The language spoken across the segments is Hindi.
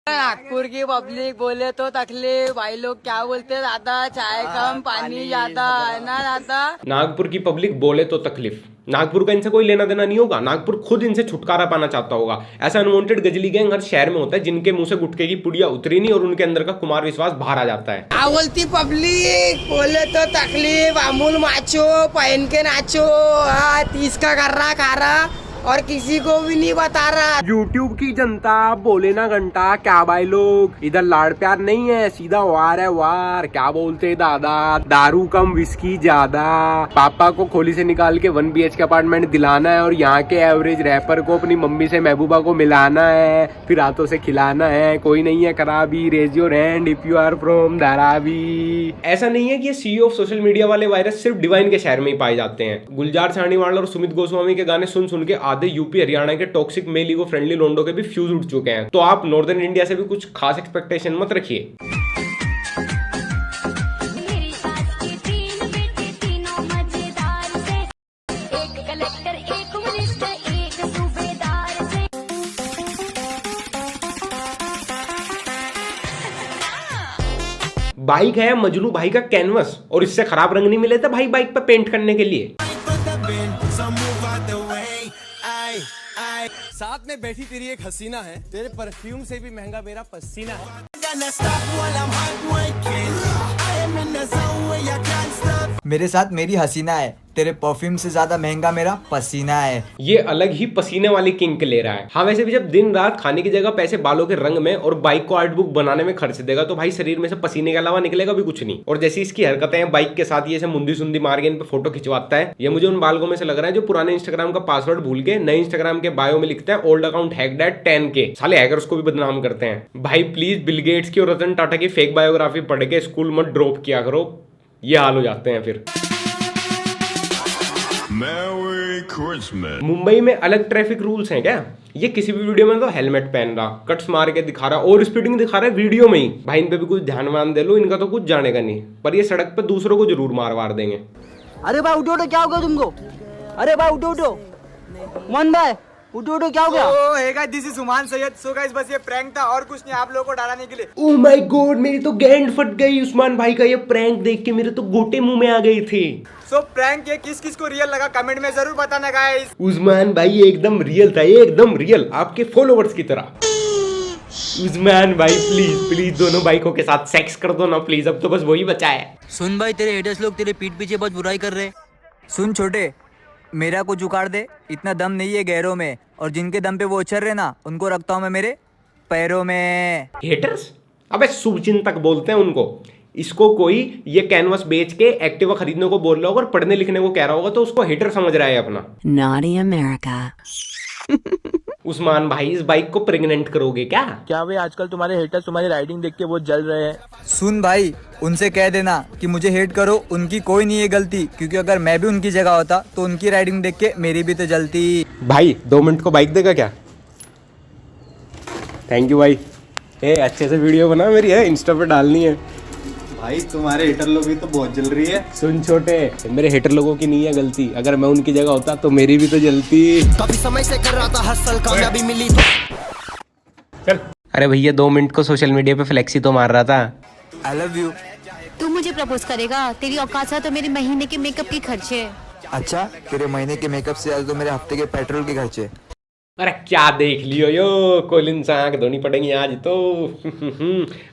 नागपुर की पब्लिक बोले तो तकलीफ, भाई लोग क्या बोलते हैं, दादा चाय कम पानी ज्यादा है ना दादा। नागपुर की पब्लिक बोले तो तकलीफ, नागपुर का इनसे कोई लेना देना नहीं होगा, नागपुर खुद इनसे छुटकारा पाना चाहता होगा। ऐसा अनवांटेड गजली गैंग हर शहर में होता है जिनके मुंह से गुटखे की पुड़िया उतरी नहीं और उनके अंदर का कुमार विश्वास बाहर आ जाता है। क्या बोलती पब्लिक बोले तो तकलीफ, अमूल माचो पहन के नाचो, 30 का कर रहा खा रहा और किसी को भी नहीं बता रहा। यूट्यूब की जनता बोले ना घंटा, क्या भाई लोग इधर लाड़ प्यार नहीं है, सीधा वार है वार। क्या बोलते दादा, दारू कम विस्की ज्यादा, पापा को खोली से निकाल के 1 BHK अपार्टमेंट दिलाना है और यहाँ के एवरेज रैपर को अपनी मम्मी से महबूबा को मिलाना है, फिर हाथों से खिलाना है। कोई नहीं है खराबी, raise your hand if you are from Dharavi. ऐसा नहीं है कि ये CEO ऑफ सोशल मीडिया वाले वायरस सिर्फ डिवाइन के शहर में ही पाए जाते हैं। गुलजार साहनीवाल और सुमित गोस्वामी के गाने सुन सुन के आधे यूपी हरियाणा के टॉक्सिक मेल ईगो फ्रेंडली लोंडो के भी फ्यूज उठ चुके हैं। तो आप नॉर्दर्न इंडिया से भी कुछ खास एक्सपेक्टेशन मत रखिए। बाइक है मजनू भाई का कैनवस और इससे खराब रंग नहीं मिले थे भाई बाइक पे पेंट करने के लिए। साथ में बैठी तेरी एक हसीना है, तेरे परफ्यूम से भी महंगा मेरा पसीना है। मेरे साथ मेरी हसीना है, तेरे परफ्यूम से ज्यादा महंगा मेरा पसीना है। ये अलग ही पसीने वाली किंक ले रहा है। हाँ वैसे भी जब दिन रात खाने की जगह पैसे बालों के रंग में और बाइक को आर्ट बुक बनाने में खर्च देगा तो भाई शरीर में से पसीने के अलावा निकलेगा भी कुछ नहीं। और जैसी इसकी हरकतें हैं बाइक के साथ, ये ऐसे मुंदी सुंदी मार के इन पे फोटो खिंचवाता है, ये मुझे उन बालकों में से लग रहा है जो पुराने इंस्टाग्राम का पासवर्ड भूल के नए इंस्टाग्राम के बायो में लिखता है old account hacked eight 10K। साले हैकर्स को भी बदनाम करते हैं। भाई प्लीज बिल गेट्स की और रतन टाटा की फेक बायोग्राफी पढ़ के स्कूल मत ड्रॉप किया करो, ये हाल हो जाते हैं फिर। मुंबई में अलग ट्रैफिक रूल्स हैं क्या? ये किसी भी वीडियो में तो हेलमेट पहन रहा, कट्स मार के दिखा रहा और स्पीडिंग दिखा रहा है वीडियो में ही। भाई इन पे भी कुछ ध्यान वान दे लो, इनका तो कुछ जानेगा नहीं, पर ये सड़क पे दूसरों को जरूर मार वार देंगे। अरे भाई उठो उठो, क्या हो गया तुमको? अरे भाई उठो उठो, मन भाई उठो उठो, क्या हो गया? Oh hey guys, this is Usman Syed. So guys बस ये प्रैंक था और कुछ नहीं, आप लोगों को डराने के लिए। ओह माय गॉड, मेरी तो गैंड फट गई। उस्मान भाई का ये प्रैंक देख के मेरे तो गोटे मुंह में आ गए थे। सो प्रैंक ये किस किस को रियल लगा कमेंट में जरूर बताना गाइस। उस्मान भाई एकदम रियल था, एकदम रियल, आपके फॉलोवर्स की तरह। उस्मान भाई प्लीज प्लीज दोनों बाइकों के साथ सेक्स कर दो ना प्लीज, अब तो बस वही बचा है। सुन भाई, तेरे हेटर्स लोग तेरे पीठ पीछे बहुत बुराई कर रहे। सुन छोटे, मेरा को जुगाड़ दे, इतना दम नहीं है गैरों में, और जिनके दम पे वो उछल रहे ना उनको रखता हूँ मैं मेरे पैरों में। हेटर्स? अबे शुभचिंतक बोलते हैं उनको। इसको कोई ये कैनवस बेच के एक्टिवा खरीदने को बोल रहा होगा और पढ़ने लिखने को कह रहा होगा तो उसको हेटर समझ रहा है अपना। Naughty America. उस्मान भाई इस बाइक को प्रेग्नेंट करोगे क्या? क्या भाई आजकल तुम्हारे हेटर्स तुम्हारी राइडिंग देख के बहुत जल रहे हैं। सुन भाई, उनसे कह देना कि मुझे हेट करो, उनकी कोई नहीं है गलती, क्योंकि अगर मैं भी उनकी जगह होता तो उनकी राइडिंग देख के मेरी भी तो जलती। भाई 2 मिनट को बाइक देगा क्या? थैंक यू भाई। अच्छे से वीडियो बना, मेरी है इंस्टा पे डालनी है। भाई तुम्हारे हेटर लोग भी तो बहुत जल रही है। सुन छोटे, मेरे हेटर लोगों की नहीं है गलती, अगर मैं उनकी जगह होता तो मेरी भी तो जलती। काफी समय से कर रहा था हसल, कामयाबी मिली तो चल। अरे भैया 2 मिनट को सोशल मीडिया पे फ्लेक्सी तो मार रहा था। I love you. तू मुझे प्रपोज करेगा? तेरी औकात है तो मेरे महीने के मेकअप के खर्चे। अच्छा, तेरे महीने के मेकअप से ज्यादा तो मेरे हफ्ते के पेट्रोल के खर्चे। अरे क्या देख लियो यो, कोलिन से आंख धोनी पड़ेंगी आज तो।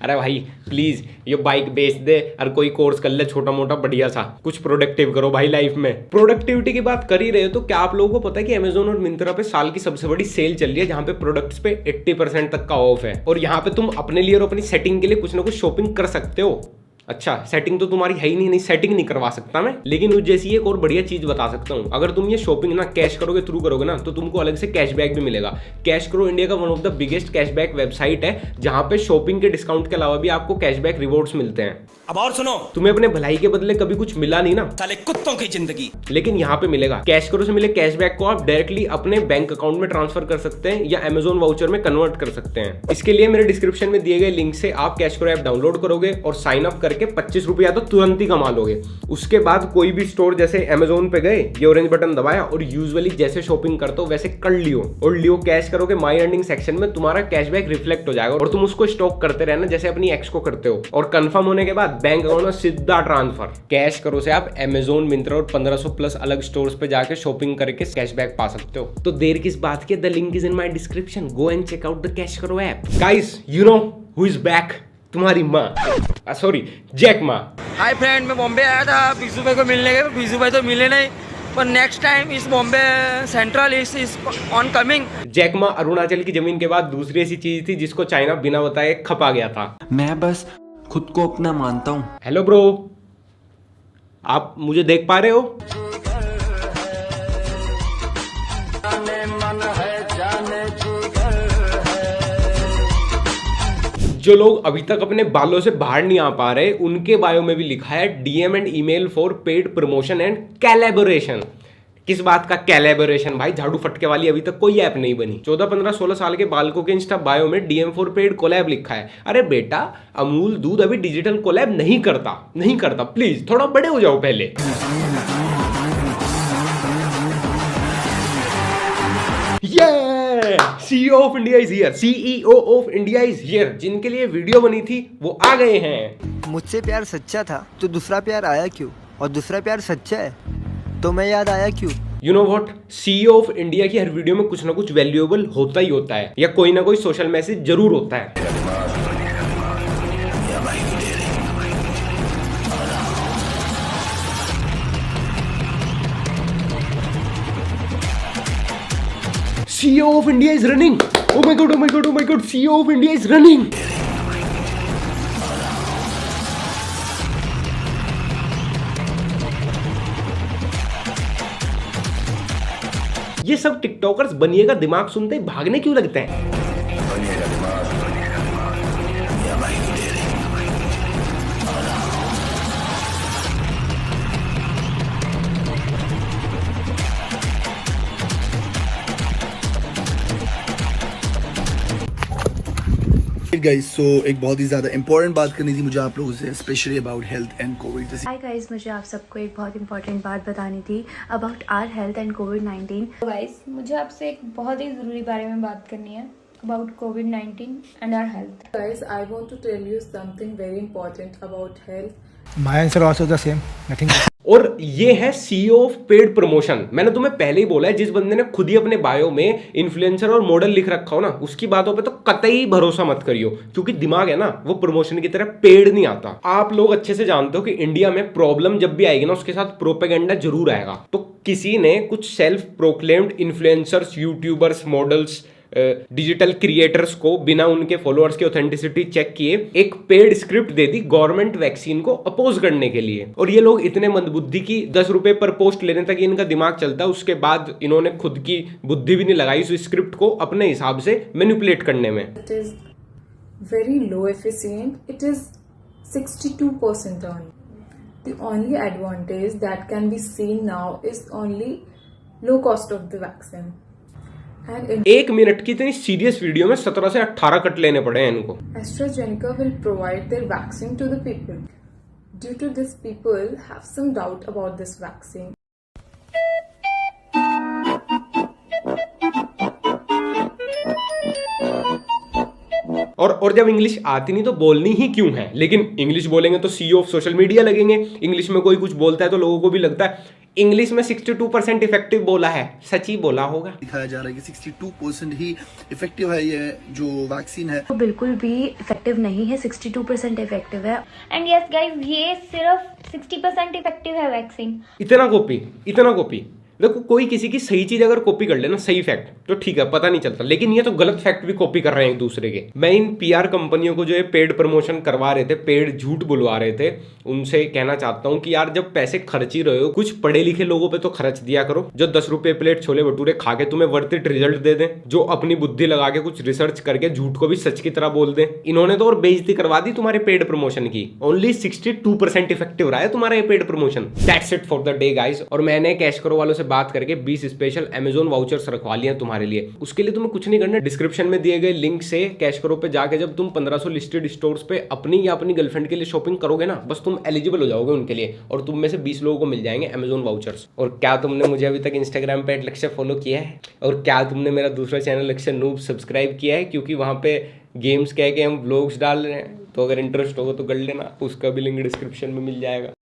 अरे भाई प्लीज ये बाइक बेच दे और कोई कोर्स कर ले छोटा मोटा बढ़िया सा, कुछ प्रोडक्टिव करो भाई लाइफ में। प्रोडक्टिविटी की बात कर ही रहे हो तो क्या आप लोगों को पता है कि अमेजोन और मिंत्रा पे साल की सबसे बड़ी सेल चल रही है जहां पे प्रोडक्ट्स पे 80% तक का ऑफ है और यहाँ पे तुम अपने लिए और अपनी सेटिंग के लिए कुछ ना कुछ शॉपिंग कर सकते हो। अच्छा सेटिंग तो तुम्हारी है ही नहीं, सेटिंग नहीं करवा सकता मैं, लेकिन उस जैसी एक और बढ़िया चीज बता सकता हूँ। अगर तुम ये शॉपिंग ना कैश करोगे थ्रू करोगे ना तो तुमको अलग से कैशबैक भी मिलेगा। कैश करो इंडिया का one of the biggest cashback website है जहां पे शॉपिंग के डिस्काउंट के अलावा भी आपको कैशबैक रिवॉर्ड्स मिलते हैं। अब और सुनो, तुम्हें अपने भलाई के बदले कभी कुछ मिला नहीं ना, साले कुत्तों की जिंदगी, लेकिन यहाँ पे मिलेगा। कैश करो से मिले कैशबैक को आप डायरेक्टली अपने बैंक अकाउंट में ट्रांसफर कर सकते हैं या अमेजोन वाउचर में कन्वर्ट कर सकते हैं। इसके लिए मेरे डिस्क्रिप्शन में दिए गए लिंक से आप कैश करो ऐप डाउनलोड करोगे और साइन अप करके के 25 रुपया तो तुरंत ही कमा लोगे। उसके बाद कोई भी स्टोर जैसे अमेजोन पे गए, ये ऑरेंज बटन दबाया और यूजुअली जैसे शॉपिंग करते हो वैसे कर लियो और लियो कैश करोगे, माई अर्निंग सेक्शन में तुम्हारा कैशबैक रिफ्लेक्ट हो जाएगा और तुम उसको स्टॉक करते रहना जैसे अपनी एक्स को करते हो। और कंफर्म होने के बाद बैंक अकाउंट में सीधा ट्रांसफर। कैश करो से आप अमेजोन, मिंत्रा और 1500 प्लस अलग स्टोर्स पे जाके शॉपिंग करके कैशबैक पा सकते हो। तो देर किस बात की, the link is in my description, go and check out the CashKaro app. Guys you know who is back? तुम्हारी माँ, सॉरी जैक माँ। हाय फ्रेंड, मैं बॉम्बे आया था पीजू भाई को मिलने के, पीजू भाई तो मिले नहीं, पर नेक्स्ट टाइम इस Bombay central is on coming. Jack Ma Arunachal की जमीन के बाद दूसरी ऐसी चीज थी जिसको चाइना बिना बताए खपा गया था। मैं बस खुद को अपना मानता हूँ। हेलो ब्रो, आप मुझे देख पा रहे हो? जो लोग अभी तक अपने बालों से बाहर नहीं आ पा रहे, उनके बायो में भी लिखा है DM and email for paid promotion and collaboration. किस बात का कैलेबोरेशन भाई? झाड़ू फटके वाली अभी तक कोई ऐप नहीं बनी। 14, 15, 16 साल के बालकों के इंस्टा बायो में डीएम फॉर पेड कोलैब लिखा है। अरे बेटा, अमूल दूध अभी डिजिटल कोलैब नहीं करता। प्लीज थोड़ा बड़े हो जाओ पहले। CEO of India is here, CEO of India is here. जिनके लिए वीडियो बनी थी वो आ गए हैं। मुझसे प्यार सच्चा था तो दूसरा प्यार आया क्यों? और दूसरा प्यार सच्चा है तो मैं याद आया क्यों? You know what, CEO of India की हर वीडियो में कुछ ना कुछ वैल्यूएबल होता ही होता है, या कोई ना कोई सोशल मैसेज जरूर होता है। CEO of India is running. Oh my god, oh my god, oh my god, CEO of India is running. ये सब टिकटॉकर्स बनिएगा दिमाग सुनते ही भागने क्यों लगते हैं? गाइस, सो एक बहुत ही ज़्यादा इंपॉर्टेंट बात करनी थी मुझे आप लोगों से, specially about health and covid. Hi guys, मुझे आप सबको एक बहुत इंपॉर्टेंट बात बतानी थी अबाउट आवर हेल्थ एंड कोविड-19। गाइस, मुझे आपसे एक बहुत ही ज़रूरी बारे में बात करनी है अबाउट कोविड-19 and our health. Guys, I want to tell you something very important about health. My answer also the same, nothing. और ये है CEO ऑफ पेड प्रमोशन। मैंने तुम्हें पहले ही बोला है, जिस बंदे ने खुद ही अपने बायो में इन्फ्लुएंसर और मॉडल लिख रखा हो ना, उसकी बातों पे तो कतई भरोसा मत करियो, क्योंकि दिमाग है ना वो प्रमोशन की तरह पेड नहीं आता। आप लोग अच्छे से जानते हो कि इंडिया में प्रॉब्लम जब भी आएगी ना, उसके साथ प्रोपेगेंडा जरूर आएगा। तो किसी ने कुछ self proclaimed influencers, YouTubers, models, digital creators को बिना उनके फॉलोअर्स की ऑथेंटिसिटी चेक किए एक पेड स्क्रिप्ट दे दी गवर्नमेंट वैक्सीन को अपोज करने के लिए। और ये लोग इतने मंदबुद्धि की 10 रुपए पर पोस्ट लेने तक इनका दिमाग चलता है, उसके बाद इन्होंने खुद की बुद्धि भी नहीं लगाई उस स्क्रिप्ट को अपने हिसाब से मैनिपुलेट करने में। It is very low efficient, it is 62% only. The only advantage that can be seen now is only low cost of the vaccine. एक मिनट की इतनी सीरियस वीडियो में 17 से 18 कट लेने पड़े हैं इनको। AstraZeneca will provide their vaccine to the people. Due to this, people have some doubt about this vaccine. और जब इंग्लिश आती नहीं तो बोलनी ही क्यों है? लेकिन इंग्लिश बोलेंगे तो CEO ऑफ सोशल मीडिया लगेंगे। इंग्लिश में कोई कुछ बोलता है तो लोगों को भी लगता है इंग्लिश में 62% इफेक्टिव बोला है, सच ही बोला होगा। दिखाया जा रहा है कि 62% ही इफेक्टिव है ये जो वैक्सीन है। वो बिल्कुल भी इफेक्टिव नहीं है, 62% इफेक्टिव है। एंड यस गाइस, ये सिर्फ 60% इफेक्टिव है वैक्सीन। इतना कॉपी देखो, कोई किसी की सही चीज अगर कॉपी कर लेना, सही फैक्ट, तो ठीक है, पता नहीं चलता, लेकिन ये तो गलत फैक्ट भी कॉपी कर रहे हैं एक दूसरे के। मैं इन PR कंपनियों को जो ये पेड प्रमोशन करवा रहे थे, पेड झूठ बुलवा रहे थे, उनसे कहना चाहता हूं कि यार जब पैसे खर्च ही रहे हो, कुछ पढ़े लिखे लोगों पे तो खर्च दिया करो, जो 10 रुपए प्लेट छोले भटूरे खा के तुम्हें वर्थ इट रिजल्ट दे दें, जो अपनी बुद्धि लगा के कुछ रिसर्च करके झूठ को भी सच की तरह बोल दें। इन्होंने तो और बेइज्जती करवा दी तुम्हारे पेड प्रमोशन की। ओनली 62% इफेक्टिव रहा है तुम्हारा ये paid promotion. That's it for the day guys. और मैंने कैश करो वालों से बात करके 20 स्पेशल अमेजोन वाउचर्स रखवा लिए तुम्हारे लिए। उसके लिए तुम्हें कुछ नहीं करना, डिस्क्रिप्शन में दिए गए लिंक से कैश करो पे जाके जब तुम 1500 लिस्टेड स्टोर्स पे अपनी या अपनी गर्लफ्रेंड के लिए शॉपिंग करोगे ना, बस तुम एलिजिबल हो जाओगे उनके लिए और तुम में से 20 लोगों को मिल जाएंगे अमेजोन वाउचर्स। और क्या तुमने मुझे अभी तक इंस्टाग्राम पे @लक्ष्य फॉलो किया है? और क्या तुमने मेरा दूसरा चैनल लक्ष्य नूब सब्सक्राइब किया है? क्योंकि वहाँ पे गेम्स कह के हम व्लॉग्स डाल रहे हैं, तो अगर इंटरेस्ट होगा तो कर लेना, उसका भी लिंक डिस्क्रिप्शन में मिल जाएगा।